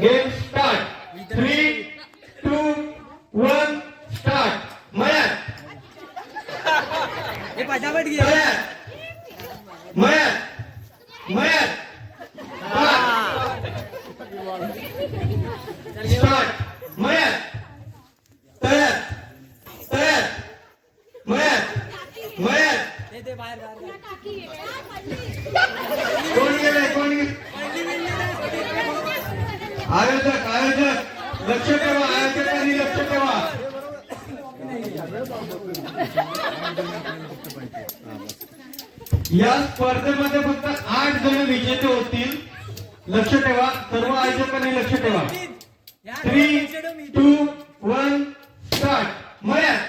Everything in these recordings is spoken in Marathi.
गेम स्टार्ट 3 2 1 स्टार्ट मयत हे पटापट घे मयत मयत स्टार्ट मयत तयत तयत मयत मयत ते बाहेर कोण गेले कोण गेले आयोजक आयोजक लक्ष ठेवा आयोजकांनी लक्ष ठेवा या स्पर्धेमध्ये फक्त 8 जण विजेते होतील लक्ष ठेवा सर्व आयोजकांनी लक्ष ठेवा 3 2 1 स्टार्ट मयत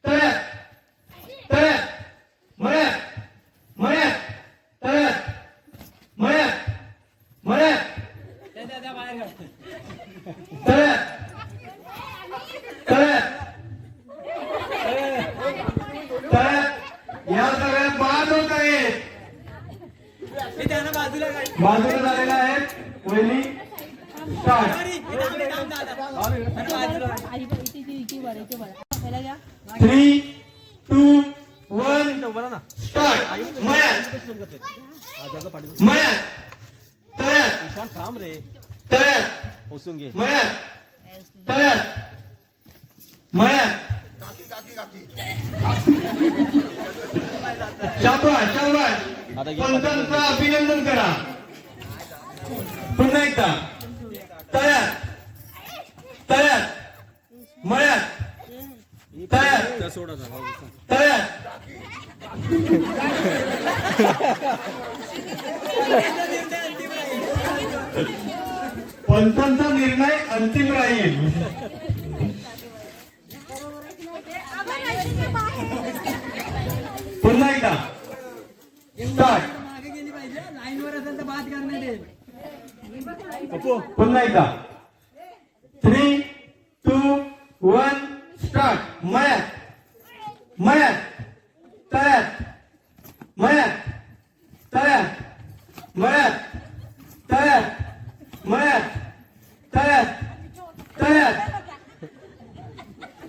तयत तयत मयत मयत तयत मयत मयत तयत तयत तयत या सगळ्या बाद होत आहेत बाजूला झालेला आहे पहिली स्टार्ट 3 2 1 स्टार्ट मयत मयत तयत थांब रे तयत पोसून घे मयत तयत मयत शाबाश शाबाश पंचांचं अभिनंदन करा पुन्हा एकदा तयत तयत मयत तयत तयत पंचांचा निर्णय अंतिम राहील पुन्हा एकदा स्टार्ट लाईनवर असेल तर बात करण्यात येईल पुन्हा एकदा 3 2 1 स्टार्ट मयत मयत तयत मयत तयत मयत तयत मयत तयत तयत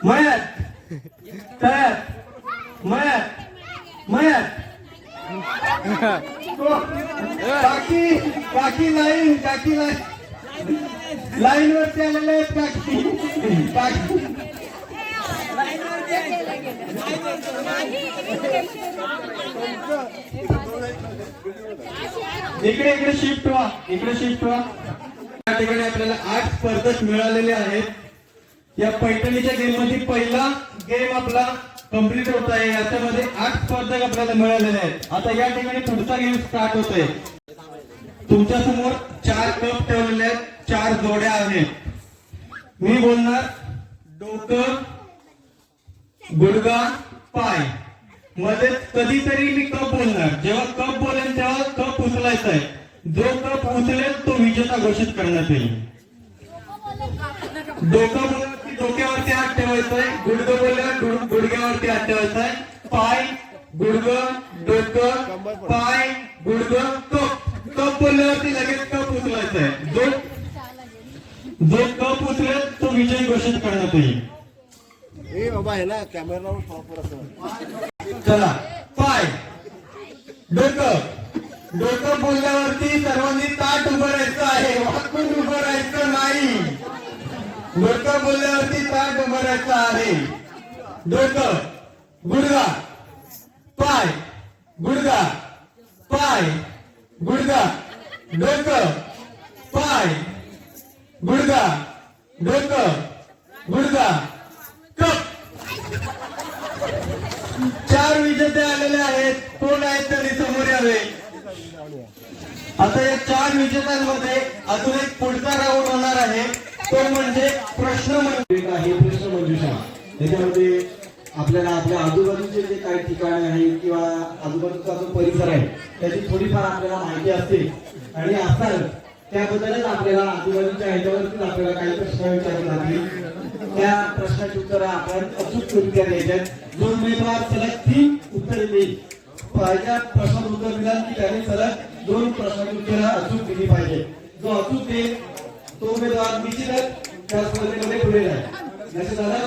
मयत तयत मयत मयत काकी काकी लाईन लाईन वरती आलेले आहेत काकी काकी इकडे इकडे शिफ्ट व्हा इकडे शिफ्ट व्हा या ठिकाणी आपल्याला 8 स्पर्धक मिळालेले आहेत या पैठणीच्या गेम मध्ये पहिला गेम आपला कंप्लीट होत आहे याच्यामध्ये 8 स्पर्धक आपल्याला मिळालेले आहेत आता या ठिकाणी पुढचा गेम स्टार्ट होतोय तुमच्या समोर 4 कप ठेवलेले आहेत 4 जोड्या आहेत मी बोलणार डोकं गुडघा पाय मध्ये कधीतरी मी कप बोलणार जेव्हा कप बोलेन तेव्हा कप उचलायचा आहे जो कप उचलेल तो विजेता घोषित करण्यात येईल डोकं बोलल्यावरती डोक्यावरती हात ठेवायचा आहे गुडघं बोलल्यावर गुडघ्यावरती हात ठेवायचा आहे पाय गुडघं डोकं पाय गुडघं कप कप बोलल्यावरती लगेच कप उचलायचा आहे जो कप उचलेल तो विजय घोषित करण्यात येईल बाबा आहे ना कॅमेरा प्रॉपर असं चला पाय डोकं डोकं बोलल्यावरती सर्वांनी ताट उभं राहायचं आहे वाकून उभं राहायचं नाही डोकं बोलल्यावरती ताट उभं राहायचं आहे डोकं गुडघा पाय गुडघा पाय गुडघा डोकं पाय गुडघा डोकं गुडघा कप 4 विजेते आलेले आहेत कोण आहेत त्यांनी समोर यावे आता या 4 विजेत्यांमध्ये अजून एक पुढचा राऊंड होणार आहे तो म्हणजे प्रश्न मंजुषा त्याच्यामध्ये आपल्याला आपल्या आजूबाजूचे जे काही ठिकाणे आहेत किंवा आजूबाजूचा जो परिसर आहे त्याची थोडीफार आपल्याला माहिती असते आणि असाल त्याबद्दलच आपल्याला आजूबाजूच्या ह्याच्यावरतीच आपल्याला काही प्रश्न विचारले जातील त्या प्रश्नाची उत्तरं आपण अचूकरित्या द्यायच्यात जो उमेदवार सलग 3 उत्तरे देईल पहिल्या प्रश्नाचं उत्तर दिलं की त्याने सलग 2 प्रश्नाची उत्तरं अचूक दिली पाहिजे जो अचूक देईल तो उमेदवार निश्चितच त्या स्पर्धेमध्ये पुढे जाईल. लक्षात आलं?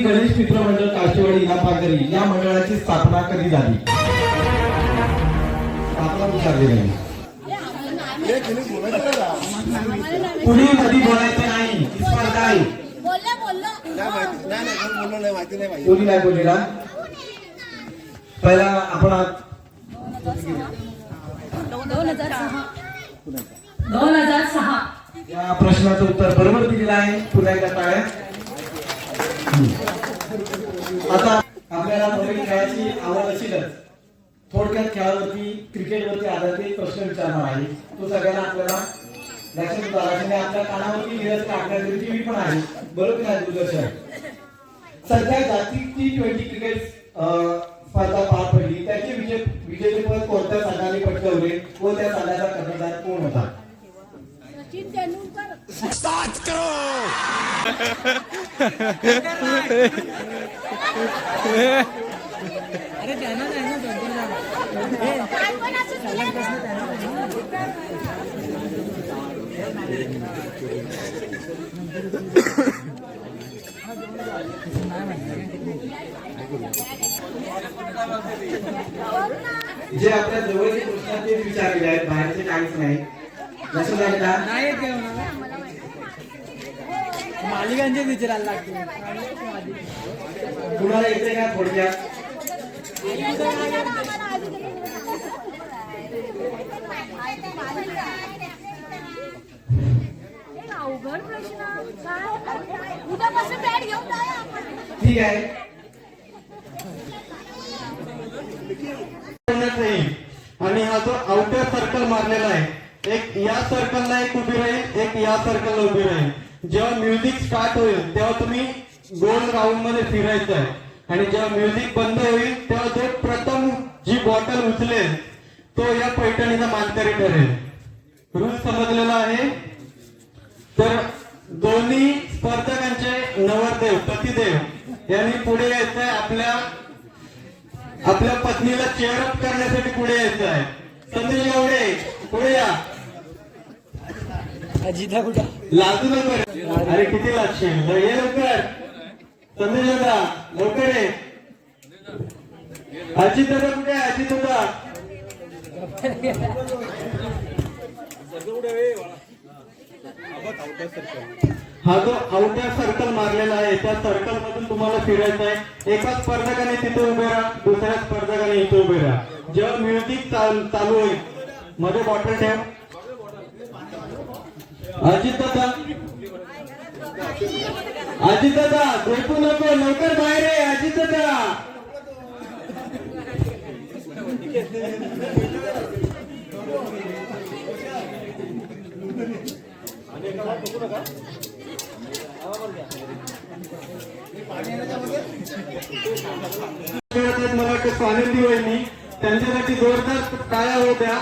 गणेश मित्र मंडळ काशीवाडी इनामपारकरी या मंडळाची स्थापना कधी झाली? स्थापना विचारली नाही. कुणी कधी बोलायचं नाही. ही स्पर्धा आहे. कोणी नाही बोललेला. पहिला आपण 2006 या प्रश्नाचं उत्तर बरोबर दिलेलं आहे. पुन्हा एकदा टाळ्या. आता आपल्याला नवीन खेळाची आवड असेलच. थोडक्यात खेळावरती क्रिकेटवरती आधारित एक प्रश्न विचारणार आहे. तो सगळ्यांना आपल्याला लक्षात आला. आपल्या कानावरती निरज टाकण्याची टीव्ही पण आहे. बरोबर आहे दूरदर्शन. सध्या जागतिक T20 क्रिकेट स्पर्धा पार पडली. त्याचे विजेतेपद कोणत्या संघाने पटकावले व त्या संघाचा कर्णधार कोण होता? सचिन तेंडुलकर. अरे त्यांना नाही ना जे आपल्या जवळचे प्रश्न ते विचारलेले आहेत. बाहेरचे काहीच नाही. लक्षात आलं का? नाही मालिकांचे विचारायला लागते. कुणाला येते का थोडक्यात? अवघड प्रश्न काय? उद्यापासून बॅट घेऊन जाऊया आपण. ठीक आहे. आणि हा जो आउटर सर्कल मारलेला आहे, एक या सर्कलला एक उभी राहील, एक या सर्कलला उभी राहील. जेव्हा म्युझिक स्टार्ट होईल तेव्हा तुम्ही गोल राऊंड मध्ये फिरायचं आहे आणि जेव्हा म्युझिक बंद होईल तेव्हा जो प्रथम जी बॉटल उचलेल तो या पैठणीचा मानकरी ठरेल. रूल समजलेला आहे. तर दोन्ही स्पर्धकांचे नवरदेव पतिदेव यांनी पुढे यायचं आहे. आपल्या पत्नीला चेअरअप करण्यासाठी पुढे यायचं आहे. संदेश गावडे पुढे या. अजिता कुठे लाजू नको. अरे किती लागशील. ये लवकर. संदेश दादा लवकर ये. अजित दादा कुठे आहे? अजित दादा हा जो आउटर सर्कल मारलेला आहे त्या सर्कल मधून तुम्हाला फिरायचं आहे. एका स्पर्धकाने तिथे उभे राहा, दुसऱ्या स्पर्धकाने इथे उभे राहा. जेव्हा म्युझिक चालू होईल मध्ये बॉटल ठेव. अजित दादा झोपू नको. लवकर बाहेर आहे. अजित दादा मला वाटतं स्वानंदी वहिनी त्यांच्यासाठी जोरदार टाळ्या होत्या.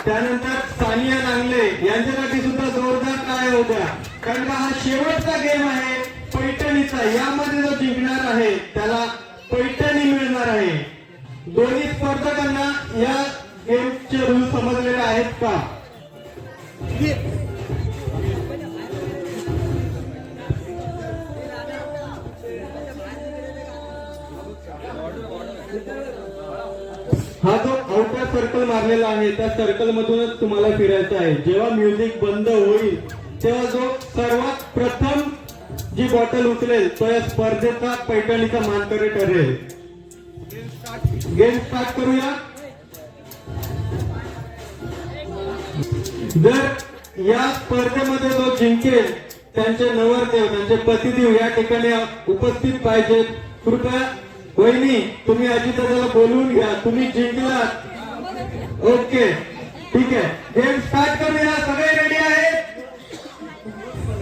त्यानंतर सानिया नांगले यांच्यासाठी सुद्धा जोरदार टाळ्या होत्या. कारण का हा शेवटचा गेम आहे पैठणीचा. यामध्ये जो जिंकणार आहे त्याला पैठणी मिळणार आहे. दोन्ही स्पर्धकांना या गेमचे रूल समजलेले आहेत का? हा जो आउटर सर्कल मारलेला आहे त्या सर्कल मधूनच तुम्हाला फिरायचं आहे. जेव्हा म्युझिक बंद होईल तेव्हा जो सर्वात प्रथम जी बॉटल उचलेल तो या स्पर्धेचा पैठणीचा मानकरी ठरेल. गेम स्टार्ट करूया. जर या स्पर्धेमध्ये जो जिंकेल त्यांचे नवरदेव त्यांचे पतिदेव या ठिकाणी उपस्थित पाहिजेत. कृपया वहिनी तुम्ही अजितदादाला बोलवून घ्या. तुम्ही जिंकलात. ओके ठीक आहे. गेम स्टार्ट करूया. सगळे रेडी आहेत?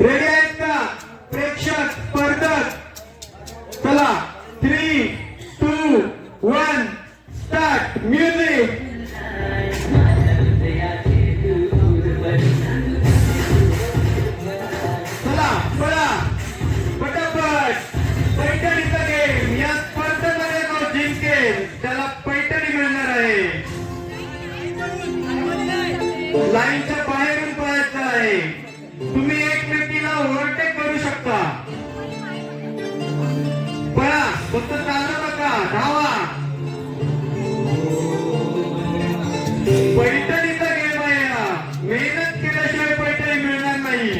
रेडी आहेत का प्रेक्षक स्पर्धक? चला 3, 2, 1 स्टार्ट. म्युझिक. चला पळा पटापट. पैठणीचा गेम. या स्पर्धेमध्ये जो जिंकेल त्याला पैठणी मिळणार आहे. बाहेरून पळायचं आहे. तुम्ही एकमेकीला ओव्हरटेक करू शकता. पळा, फक्त चालू नका, धावा. पैठणीचा गेम आहे हा. मेहनत केल्याशिवाय पैठणी मिळणार नाही.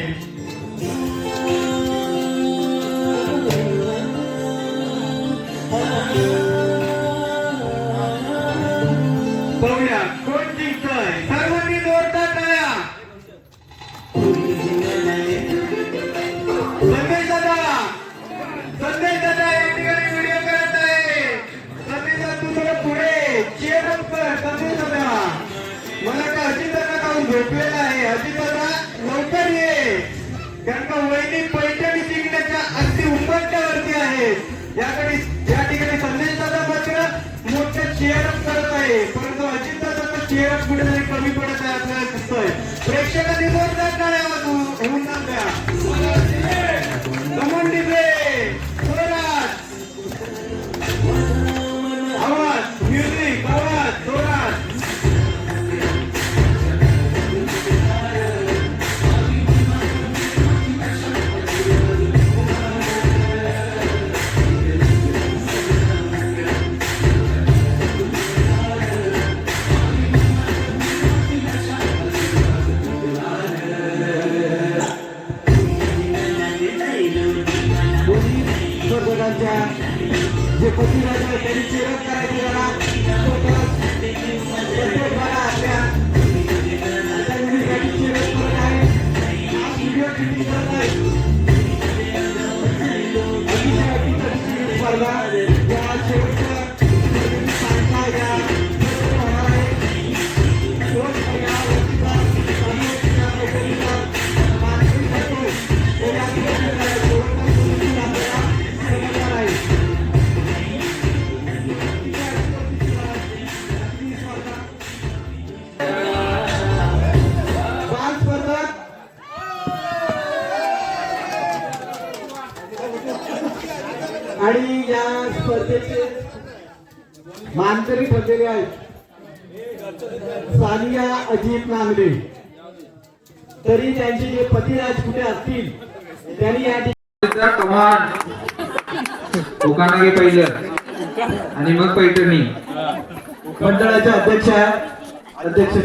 पाहूया कोण जिंकतोय. सर्वांनी जोरदार टाळ्या. संदेश दादा या ठिकाणी व्हिडिओ करत आहे. संदेश दादा तू थोडं पुढे चेअर अप कर. संदेश दादा मला का अजित दादा जाऊन झोपलेला आहे. अजित दादा लवकर ये, कारण का वैदिक पैठणी जिंकण्याच्या अगदी उंबरठ्यावरती आहे. या ठिकाणी संदेश दादा मात्र मोठं चेअर अप करत आहे, परंतु अजित दादा चेअर अप कुठेतरी कमी पडत आहे आपल्याला दिसतोय. प्रेक्षकांनी जोरदार टाळ्या होऊन द्या. कमॉन डीजे, जोरात आवाज, म्युझिक, आवाज जोरात. जे पतीराजा आहे त्यांनी चेअर करायचे जरा आपल्या चेअर करत आहे. व्हिडिओ शूटिंग करत आहे. स्पर्धा या शेवटच्या आणि या स्पर्धेचे मानकरी ठरलेले आहेत सानिया अजित नांगरे. तरी त्यांचे जे पतिराज कुठे असतील त्यांनी या कमान दुकाना घे पहिलं आणि मग पैठणी. मंडळाचे अध्यक्ष अध्यक्ष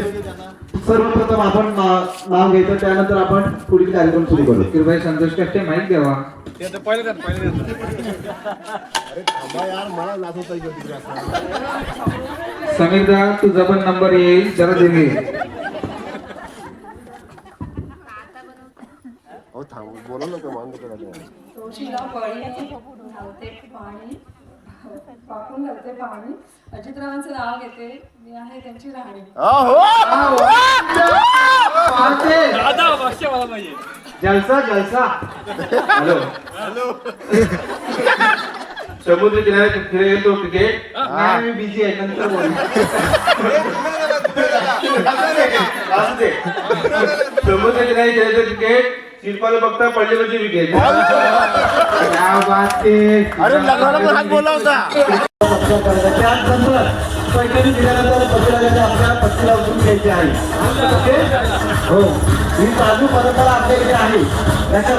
सर्वप्रथम आपण नाव घ्यायचं, त्यानंतर आपण पुढील कार्यक्रम सुरू करू. कृपया संतोष कष्टे माहीत द्यावा. समीरदा तुझा पण नंबर येईल, जरा दे. बोला ना का मान तुळशीला बळी घालते पाणी पाकून घालते पाणी. अजितरावांचं नाव घेते, मी आहे त्यांची राहणी. जलसा जलसा. हॅलो समुद्र किनारे येतो क्रिकेट. नाही मी बिझी आहे, नंतर बोल. समुद्र किनारे खेळायचं क्रिकेट. शिल्पाला बघता पडले म्हणजे विकेट. बोला होता. त्यानंतर पैठणी दिल्यानंतर पतिराजाने आपल्या पत्नीला उचलून घ्यायची आहे. ओके हो, ही साधू परंपरा आपल्याकडे आहे. त्याच्या